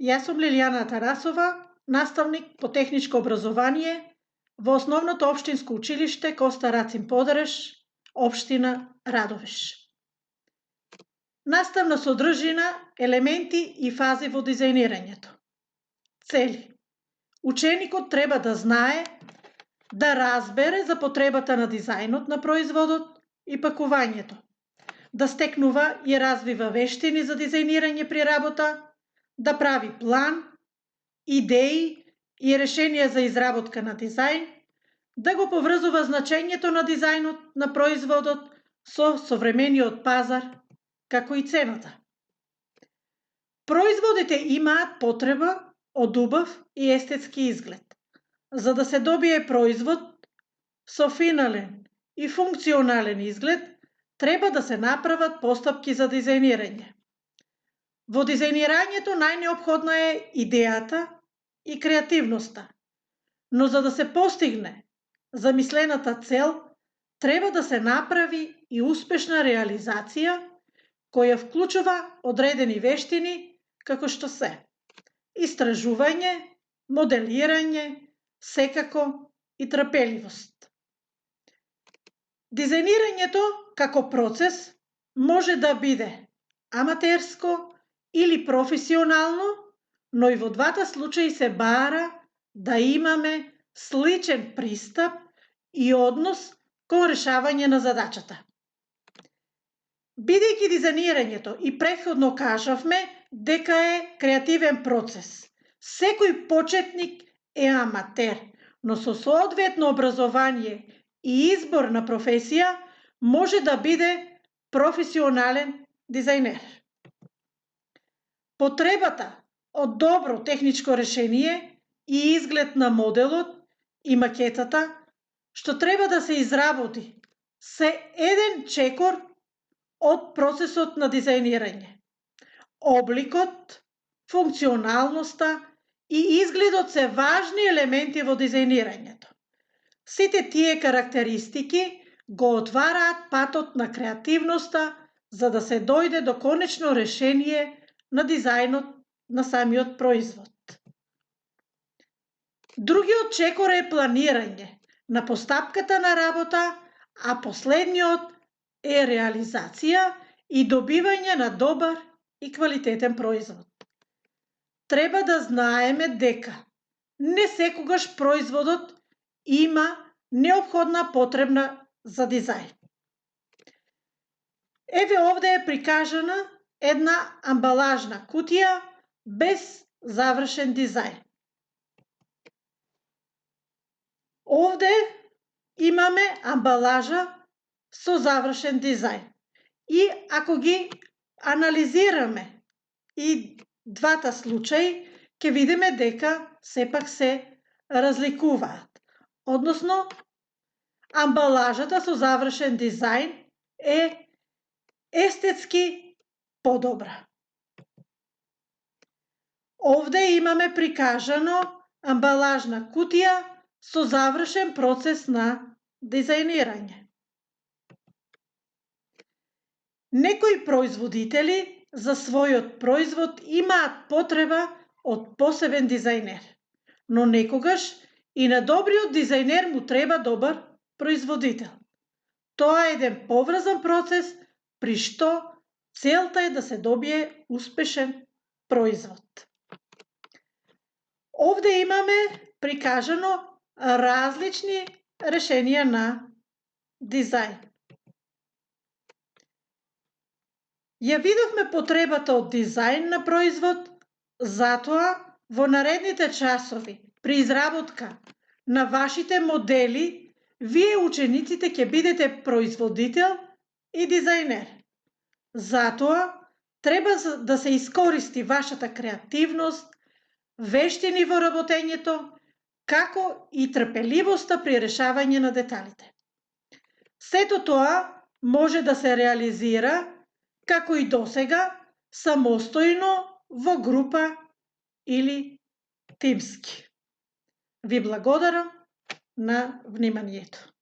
Јас сум Лилијана Тарасова, наставник по техничко образование во Основното општинско училиште Коста Рацин Подреш, општина Радовиш. Наставна содржина, елементи и фази во дизајнирањето. Цели. Ученикот треба да знае, да разбере за потребата на дизајнот на производот и пакувањето, да стекнува и развива вештини за дизајнирање при работа, да прави план, идеи и решенија за изработка на дизајн, да го поврзува значењето на дизајнот на производот со современиот пазар, како и цената. Производите имаат потреба од убав и естетски изглед. За да се добие производ со финален и функционален изглед, треба да се направат постапки за дизајнирање. Во дизајнирањето најнеопходна е идејата и креативноста, но за да се постигне замислената цел, треба да се направи и успешна реализација која вклучува одредени вештини како што се истражување, моделирање, секако и трпеливост. Дизајнирањето како процес може да биде аматерско или професионално, но и во двата случаи се бара да имаме сличен пристап и однос кон решавање на задачата. Бидејќи дизајнирањето и претходно кажавме дека е креативен процес, секој почетник е аматер, но со соодветно образование и избор на професија може да биде професионален дизајнер. Потребата од добро техничко решение и изглед на моделот и макетата што треба да се изработи се еден чекор од процесот на дизајнирање. Обликот, функционалноста и изгледот се важни елементи во дизајнирањето. Сите тие карактеристики го отвараат патот на креативноста за да се дојде до конечно решение на дизајнот на самиот производ. Другиот чекор е планирање на постапката на работа, а последниот е реализација и добивање на добар и квалитетен производ. Треба да знаеме дека не секогаш производот има неопходна потребна за дизајн. Еве овде е прикажана една амбалажна кутија без завршен дизајн. Овде имаме амбалажа со завршен дизајн. И ако ги анализираме и двата случаи, ќе видиме дека сепак се разликуваат. Односно, амбалажата со завршен дизајн е естетски подобра. Овде имаме прикажано амбалажна кутија со завршен процес на дизајнирање. Некои производители за својот производ имаат потреба од посебен дизајнер, но некогаш и на добриот дизајнер му треба добар производител. Тоа е еден поврзан процес при што целта е да се добие успешен производ. Овде имаме прикажано различни решенија на дизајн. Ја видовме потребата од дизајн на производ, затоа во наредните часови при изработка на вашите модели, вие учениците ќе бидете производител и дизајнер. Затоа треба да се искористи вашата креативност, вештини во работењето, како и трпеливоста при решавање на деталите. Сето тоа може да се реализира како и досега, самостојно, во група или тимски. Ви благодарам на вниманието.